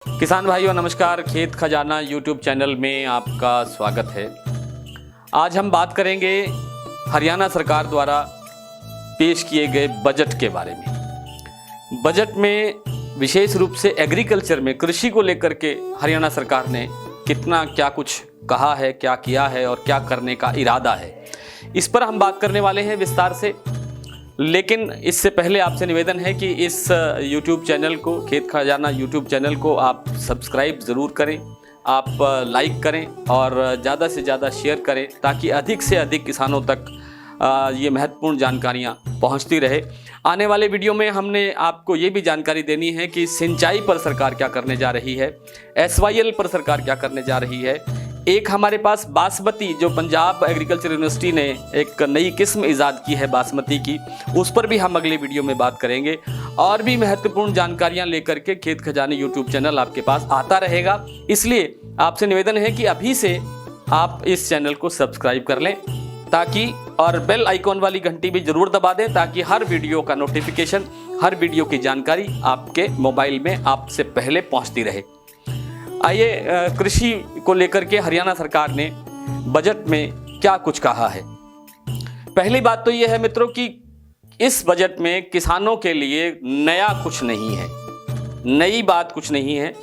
किसान भाइयों नमस्कार। खेत खजाना यूट्यूब चैनल में आपका स्वागत है। आज हम बात करेंगे हरियाणा सरकार द्वारा पेश किए गए बजट के बारे में। बजट में विशेष रूप से एग्रीकल्चर में कृषि को लेकर के हरियाणा सरकार ने कितना क्या कुछ कहा है, क्या किया है और क्या करने का इरादा है, इस पर हम बात करने वाले हैं विस्तार से। लेकिन इससे पहले आपसे निवेदन है कि इस YouTube चैनल को, खेत खजाना YouTube चैनल को आप सब्सक्राइब ज़रूर करें, आप लाइक करें और ज़्यादा से ज़्यादा शेयर करें ताकि अधिक से अधिक किसानों तक ये महत्वपूर्ण जानकारियाँ पहुँचती रहे। आने वाले वीडियो में हमने आपको ये भी जानकारी देनी है कि सिंचाई पर सरकार क्या करने जा रही है, SYL पर सरकार क्या करने जा रही है। एक हमारे पास बासमती, जो पंजाब एग्रीकल्चर यूनिवर्सिटी ने एक नई किस्म ईजाद की है बासमती की, उस पर भी हम अगले वीडियो में बात करेंगे। और भी महत्वपूर्ण जानकारियां लेकर के खेत खजाने यूट्यूब चैनल आपके पास आता रहेगा। इसलिए आपसे निवेदन है कि अभी से आप इस चैनल को सब्सक्राइब कर लें ताकि, और बेल आइकॉन वाली घंटी भी जरूर दबा दें ताकि हर वीडियो का नोटिफिकेशन, हर वीडियो की जानकारी आपके मोबाइल में आपसे पहले पहुँचती रहे। आइए, कृषि को लेकर के हरियाणा सरकार ने बजट में क्या कुछ कहा है। पहली बात तो यह है मित्रों कि इस बजट में किसानों के लिए नया कुछ नहीं है, नई बात कुछ नहीं है।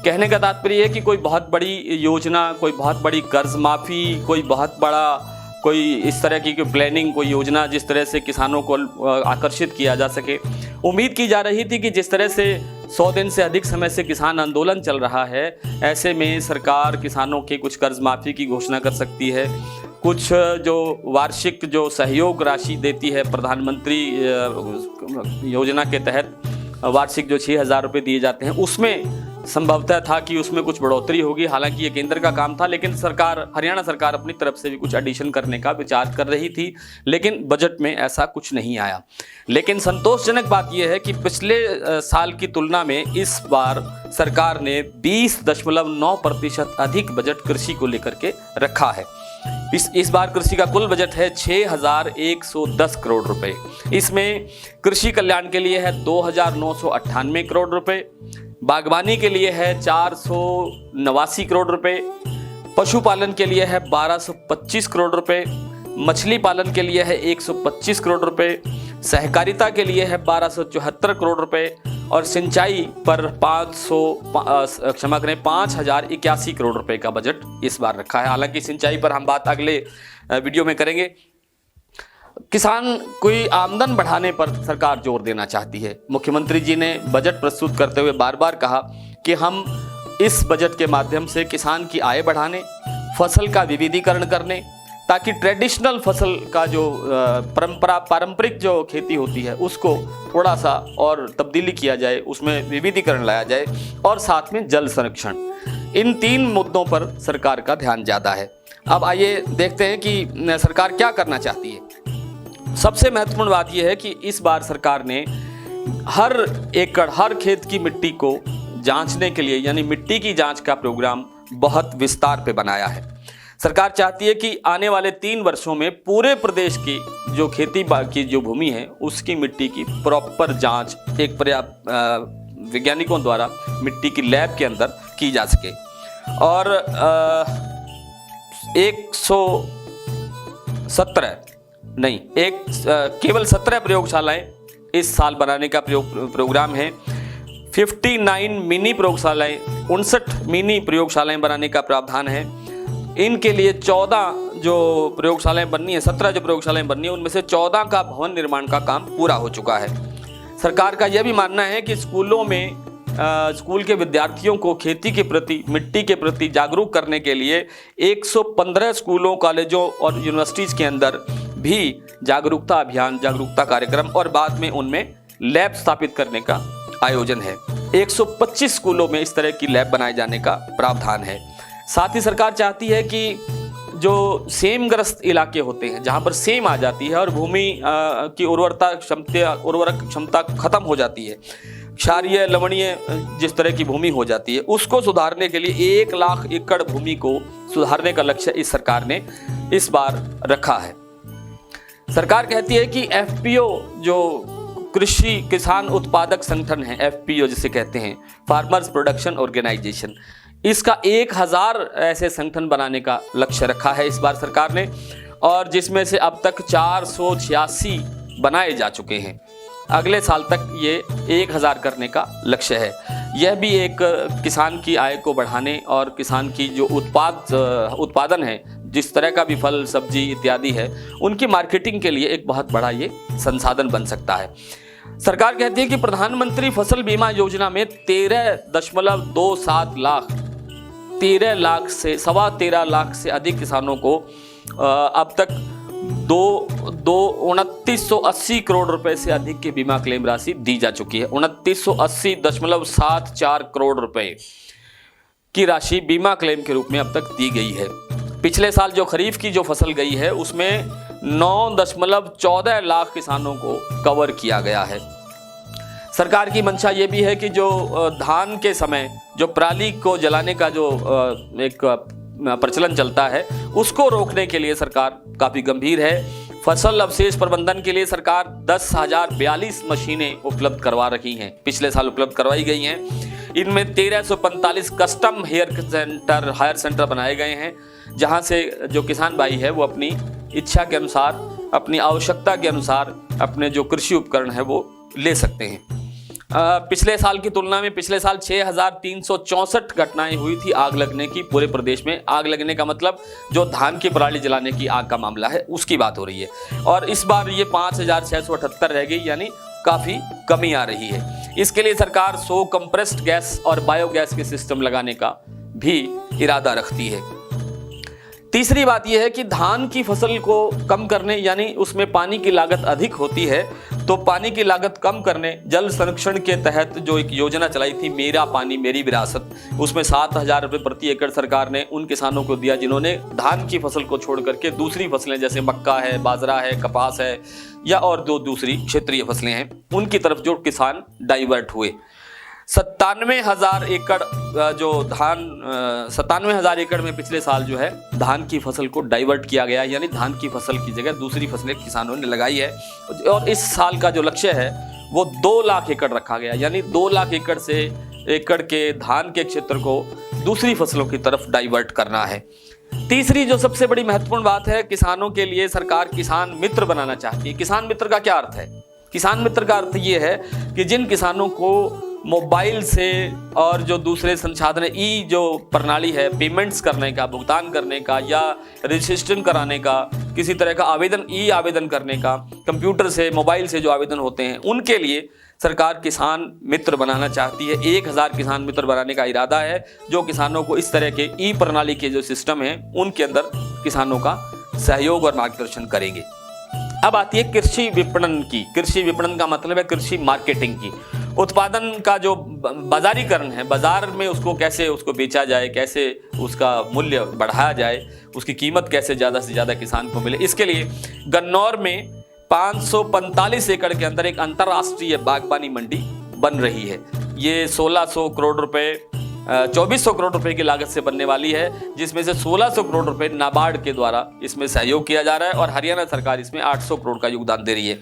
कहने का तात्पर्य है कि कोई बहुत बड़ी योजना, कोई बहुत बड़ी कर्ज माफ़ी, कोई बहुत बड़ा कोई इस तरह की प्लानिंग, कोई योजना जिस तरह से किसानों को आकर्षित किया जा सके। उम्मीद की जा रही थी कि जिस तरह से 100 दिन से अधिक समय से किसान आंदोलन चल रहा है, ऐसे में सरकार किसानों के कुछ कर्ज माफ़ी की घोषणा कर सकती है। कुछ जो वार्षिक जो सहयोग राशि देती है प्रधानमंत्री योजना के तहत, वार्षिक जो 6,000 रुपये दिए जाते हैं, उसमें संभवतः था कि उसमें कुछ बढ़ोतरी होगी। हालांकि ये केंद्र का काम था, लेकिन सरकार, हरियाणा सरकार अपनी तरफ से भी कुछ एडिशन करने का विचार कर रही थी, लेकिन बजट में ऐसा कुछ नहीं आया। लेकिन संतोषजनक बात यह है कि पिछले साल की तुलना में इस बार सरकार ने 20.9% अधिक बजट कृषि को लेकर के रखा है। इस बार कृषि का कुल बजट है 6,110 करोड़ रुपए। इसमें कृषि कल्याण के लिए है 2,998 करोड़ रुपए, बागवानी के लिए है 489 करोड़ रुपए, पशुपालन के लिए है 1,225 करोड़ रुपए, मछली पालन के लिए है 125 करोड़ रुपए, सहकारिता के लिए है 1,274 करोड़ रुपए और सिंचाई पर 5,081 करोड़ रुपए का बजट इस बार रखा है। हालांकि सिंचाई पर हम बात अगले वीडियो में करेंगे। किसान कोई आमदन बढ़ाने पर सरकार जोर देना चाहती है। मुख्यमंत्री जी ने बजट प्रस्तुत करते हुए बार बार कहा कि हम इस बजट के माध्यम से किसान की आय बढ़ाने, फसल का विविधीकरण करने, ताकि ट्रेडिशनल फसल का जो पारंपरिक जो खेती होती है उसको थोड़ा सा और तब्दीली किया जाए, उसमें विविधीकरण लाया जाए, और साथ में जल संरक्षण। इन 3 मुद्दों पर सरकार का ध्यान ज़्यादा है। अब आइए देखते हैं कि सरकार क्या करना चाहती है। सबसे महत्वपूर्ण बात यह है कि इस बार सरकार ने हर एकड़, हर खेत की मिट्टी को जांचने के लिए, यानी मिट्टी की जांच का प्रोग्राम बहुत विस्तार पे बनाया है। सरकार चाहती है कि आने वाले 3 वर्षों में पूरे प्रदेश की जो खेती की जो भूमि है उसकी मिट्टी की प्रॉपर जांच एक पर्याप्त वैज्ञानिकों द्वारा मिट्टी की लैब के अंदर की जा सके। और केवल 17 प्रयोगशालाएं इस साल बनाने का प्रोग्राम है। 59 मिनी प्रयोगशालाएं, 59 मिनी प्रयोगशालाएं बनाने का प्रावधान है। इनके लिए 14 जो प्रयोगशालाएं बननी है, 17 जो प्रयोगशालाएं बननी है, उनमें से 14 का भवन निर्माण का काम पूरा हो चुका है। सरकार का यह भी मानना है कि स्कूलों में स्कूल के विद्यार्थियों को खेती के प्रति, मिट्टी के प्रति जागरूक करने के लिए 115 स्कूलों, कॉलेजों और यूनिवर्सिटीज़ के अंदर भी जागरूकता अभियान, जागरूकता कार्यक्रम और बाद में उनमें लैब स्थापित करने का आयोजन है। 125 स्कूलों में इस तरह की लैब बनाए जाने का प्रावधान है। साथ ही सरकार चाहती है कि जो सेमग्रस्त इलाके होते हैं, जहाँ पर सेम आ जाती है और भूमि की उर्वरक क्षमता खत्म हो जाती है, क्षारीय, लवणीय जिस तरह की भूमि हो जाती है, उसको सुधारने के लिए 1 लाख एकड़ भूमि को सुधारने का लक्ष्य इस सरकार ने इस बार रखा है। सरकार कहती है कि FPO जो कृषि किसान उत्पादक संगठन है, FPO जिसे कहते हैं, फार्मर्स प्रोडक्शन ऑर्गेनाइजेशन, इसका 1000 ऐसे संगठन बनाने का लक्ष्य रखा है इस बार सरकार ने, और जिसमें से अब तक 486 बनाए जा चुके हैं। अगले साल तक ये 1000 करने का लक्ष्य है। यह भी एक किसान की आय को बढ़ाने और किसान की जो उत्पादन है, जिस तरह का भी फल सब्जी इत्यादि है, उनकी मार्केटिंग के लिए एक बहुत बड़ा ये संसाधन बन सकता है। सरकार कहती है कि प्रधानमंत्री फसल बीमा योजना में 13.27 लाख 13 लाख से अधिक किसानों को अब तक 2980 करोड़ रुपए से अधिक की बीमा क्लेम राशि दी जा चुकी है। 2980.74 करोड़ रुपए की राशि बीमा क्लेम के रूप में अब तक दी गई है। पिछले साल जो खरीफ की जो फसल गई है उसमें 9.14 लाख किसानों को कवर किया गया है। सरकार की मंशा ये भी है कि जो धान के समय जो पराली को जलाने का जो एक प्रचलन चलता है, उसको रोकने के लिए सरकार काफ़ी गंभीर है। फसल अवशेष प्रबंधन के लिए सरकार 10,042 मशीनें उपलब्ध करवा रही हैं, पिछले साल उपलब्ध करवाई गई हैं। इनमें 1345 कस्टम हायर सेंटर बनाए गए हैं, जहां से जो किसान भाई है वो अपनी इच्छा के अनुसार, अपनी आवश्यकता के अनुसार अपने जो कृषि उपकरण है वो ले सकते हैं। पिछले साल की तुलना में पिछले साल 6,364 घटनाएं हुई थी आग लगने की पूरे प्रदेश में। आग लगने का मतलब जो धान की पराली जलाने की आग का मामला है उसकी बात हो रही है, और इस बार ये 5,678 रह गई, यानी काफ़ी कमी आ रही है। इसके लिए सरकार 100 कंप्रेस्ड गैस और बायोगैस के सिस्टम लगाने का भी इरादा रखती है। तीसरी बात यह है कि धान की फसल को कम करने, यानी उसमें पानी की लागत अधिक होती है, तो पानी की लागत कम करने जल संरक्षण के तहत जो एक योजना चलाई थी, मेरा पानी मेरी विरासत, उसमें 7,000 रुपये प्रति एकड़ सरकार ने उन किसानों को दिया जिन्होंने धान की फसल को छोड़ करके दूसरी फसलें जैसे मक्का है, बाजरा है, कपास है या और दो दूसरी क्षेत्रीय फसलें हैं, उनकी तरफ जो किसान डाइवर्ट हुए। 97,000 एकड़ जो धान 97,000 एकड़ में पिछले साल जो है धान की फसल को डाइवर्ट किया गया, यानी धान की फसल की जगह दूसरी फसलें किसानों ने लगाई है। और इस साल का जो लक्ष्य है वो 2 लाख एकड़ रखा गया, यानी 2 लाख एकड़ के धान के क्षेत्र को दूसरी फसलों की तरफ डाइवर्ट करना है। तीसरी जो सबसे बड़ी महत्वपूर्ण बात है, किसानों के लिए सरकार किसान मित्र बनाना चाहती है। किसान मित्र का क्या अर्थ है? किसान मित्र का अर्थ ये है कि जिन किसानों को मोबाइल से और जो दूसरे संसाधन ई जो प्रणाली है पेमेंट्स करने का, भुगतान करने का या रजिस्ट्रेशन कराने का, किसी तरह का आवेदन करने का, कंप्यूटर से मोबाइल से जो आवेदन होते हैं, उनके लिए सरकार किसान मित्र बनाना चाहती है। 1000 किसान मित्र बनाने का इरादा है, जो किसानों को इस तरह के ई प्रणाली के जो सिस्टम हैं उनके अंदर किसानों का सहयोग और मार्गदर्शन करेंगे। अब आती है कृषि विपणन की। कृषि विपणन का मतलब है कृषि मार्केटिंग की। उत्पादन का जो बाजारीकरण है, बाजार में उसको कैसे उसको बेचा जाए, कैसे उसका मूल्य बढ़ाया जाए, उसकी कीमत कैसे ज़्यादा से ज़्यादा किसान को मिले, इसके लिए गन्नौर में 545 एकड़ के अंदर एक अंतर्राष्ट्रीय बागबानी मंडी बन रही है। ये 1600 करोड़ रुपए 2400 करोड़ रुपए की लागत से बनने वाली है, जिसमें से 1600 करोड़ रुपए नाबार्ड के द्वारा इसमें सहयोग किया जा रहा है और हरियाणा सरकार इसमें 800 करोड़ का योगदान दे रही है।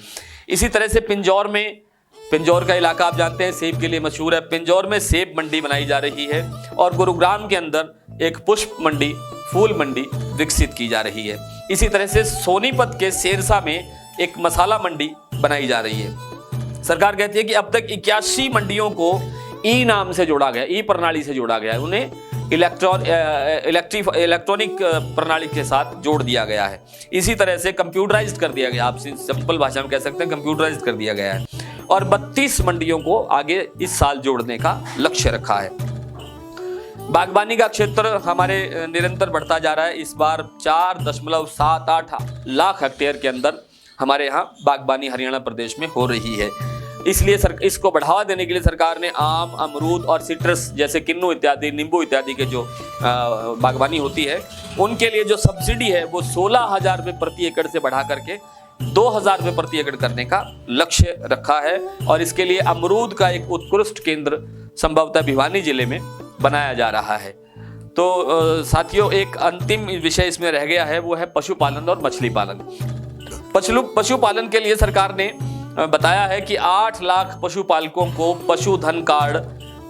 इसी तरह से पिंजौर का इलाका आप जानते हैं सेब के लिए मशहूर है। पिंजौर में सेब मंडी बनाई जा रही है और गुरुग्राम के अंदर एक पुष्प मंडी, फूल मंडी विकसित की जा रही है। इसी तरह से सोनीपत के सेरसा में एक मसाला मंडी बनाई जा रही है। सरकार कहती है कि अब तक 81 मंडियों को ई नाम से जोड़ा गया, ई प्रणाली से जोड़ा गया है, उन्हें इलेक्ट्रॉनिक प्रणाली के साथ जोड़ दिया गया है। इसी तरह से कंप्यूटराइज्ड कर दिया गया, आप सिंपल भाषा में कह सकते हैं कंप्यूटराइज्ड कर दिया गया है, और 32 मंडियों को आगे इस साल जोड़ने का लक्ष्य रखा है। बागबानी का क्षेत्र हमारे निरंतर बढ़ता जा रहा है। इस बार 4.78 लाख हेक्टेयर के अंदर हमारे यहाँ बागबानी हरियाणा प्रदेश में हो रही है। इसलिए इसको बढ़ावा देने के लिए सरकार ने आम, अमरूद और सिट्रस जैसे किन्नू इत्यादि, नींबू इत्यादि के जो बागबानी होती है उनके लिए जो सब्सिडी है वो 16,000 रुपये प्रति एकड़ से बढ़ा करके 2,000 रुपये प्रति एकड़ करने का लक्ष्य रखा है। और इसके लिए अमरूद का एक उत्कृष्ट केंद्र संभवतः भिवानी जिले में बनाया जा रहा है। तो साथियों, एक अंतिम विषय इसमें रह गया है, वो है पशुपालन और मछली पालन। पशुपालन के लिए सरकार ने बताया है कि 8 लाख पशुपालकों को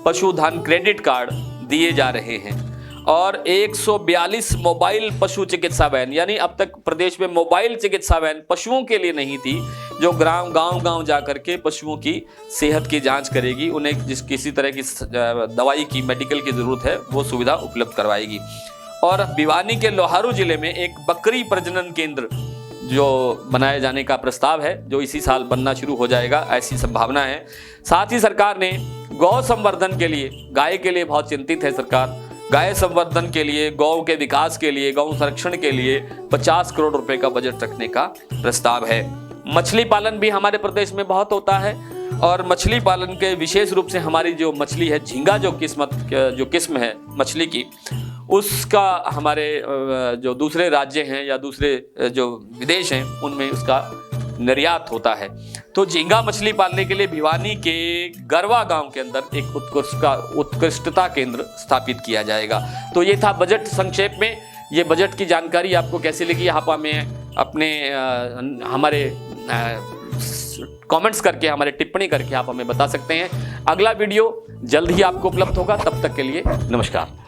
पशुधन क्रेडिट कार्ड दिए जा रहे हैं और 142 मोबाइल पशु चिकित्सा वैन, यानी अब तक प्रदेश में मोबाइल चिकित्सा वैन पशुओं के लिए नहीं थी, जो गांव जा करके पशुओं की सेहत की जांच करेगी, उन्हें जिस किसी तरह की दवाई की मेडिकल की ज़रूरत है वो सुविधा उपलब्ध करवाएगी। और भिवानी के लोहारू जिले में एक बकरी प्रजनन केंद्र जो बनाए जाने का प्रस्ताव है, जो इसी साल बनना शुरू हो जाएगा, ऐसी संभावना है। साथ ही सरकार ने गौ संवर्धन के लिए, गाय के लिए बहुत चिंतित है सरकार, गाय संवर्धन के लिए, गौ के विकास के लिए, गौ संरक्षण के लिए 50 करोड़ रुपए का बजट रखने का प्रस्ताव है। मछली पालन भी हमारे प्रदेश में बहुत होता है और मछली पालन के विशेष रूप से हमारी जो मछली है झींगा, जो किस्म है मछली की, उसका हमारे जो दूसरे राज्य हैं या दूसरे जो विदेश हैं उनमें उसका निर्यात होता है। तो झींगा मछली पालने के लिए भिवानी के गरवा गांव के अंदर एक उत्कृष्टता केंद्र स्थापित किया जाएगा। तो ये था बजट संक्षेप में। ये बजट की जानकारी आपको कैसी लगी आप हमें अपने हमारे कमेंट्स करके, हमारे टिप्पणी करके आप हमें बता सकते हैं। अगला वीडियो जल्द ही आपको उपलब्ध होगा, तब तक के लिए नमस्कार।